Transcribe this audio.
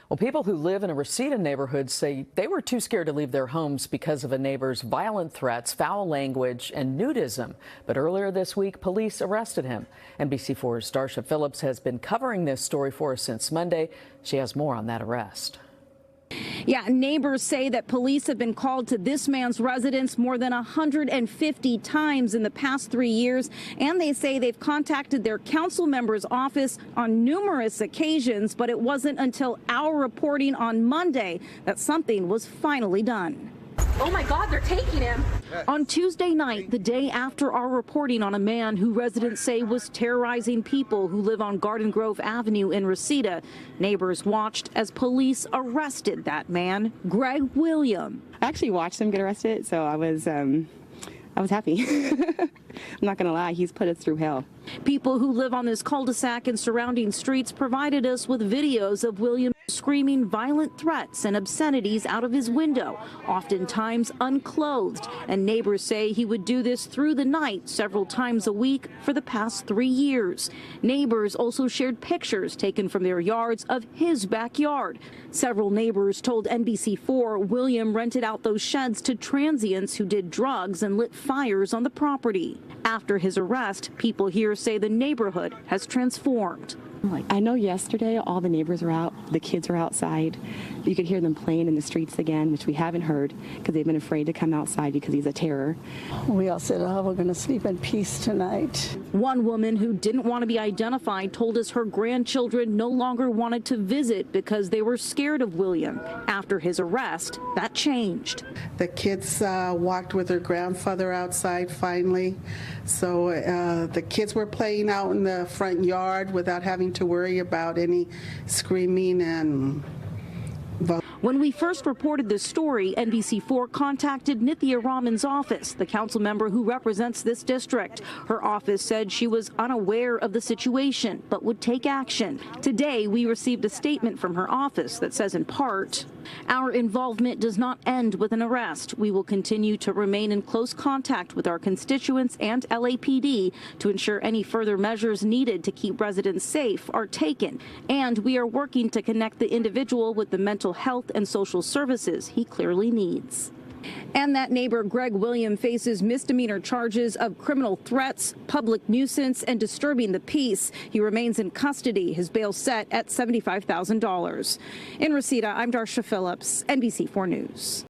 Well, people who live in a Reseda neighborhood say they were too scared to leave their homes because of a neighbor's violent threats, foul language, and nudism. But earlier this week, police arrested him. NBC4's Darsha Philips has been covering this story for us since Monday. She has more on that arrest. Yeah, neighbors say that police have been called to this man's residence more than 150 times in the past 3 years, and they say they've contacted their council member's office on numerous occasions, but it wasn't until our reporting on Monday that something was finally done. Oh my God, they're taking him. On Tuesday night, the day after our reporting on a man who residents say was terrorizing people who live on Garden Grove Avenue in Reseda, neighbors watched as police arrested that man, Greg William. I actually watched him get arrested, so I was happy. I'm not going to lie, he's put us through hell. People who live on this cul-de-sac and surrounding streets provided us with videos of William screaming violent threats and obscenities out of his window, oftentimes unclothed. And neighbors say he would do this through the night several times a week for the past 3 years. Neighbors also shared pictures taken from their yards of his backyard. Several neighbors told NBC4 William rented out those sheds to transients who did drugs and lit fires on the property. After his arrest, people here say the neighborhood has transformed. I know yesterday all the neighbors were out, the kids were outside. You could hear them playing in the streets again, which we haven't heard because they've been afraid to come outside because he's a terror. We all said, oh, we're going to sleep in peace tonight. One woman who didn't want to be identified told us her grandchildren no longer wanted to visit because they were scared of William. After his arrest, that changed. The kids walked with their grandfather outside finally. So the kids were playing out in the front yard without having to worry about any screaming and When we first reported this story, NBC4 contacted Nithya Raman's office, the council member who represents this district. Her office said she was unaware of the situation, but would take action. Today, we received a statement from her office that says in part, "Our involvement does not end with an arrest. We will continue to remain in close contact with our constituents and LAPD to ensure any further measures needed to keep residents safe are taken. And we are working to connect the individual with the mental health and social services he clearly needs." And that neighbor, Greg William, faces misdemeanor charges of criminal threats, public nuisance, and disturbing the peace. He remains in custody, his bail set at $75,000. In Reseda, I'm Darsha Philips, NBC4 News.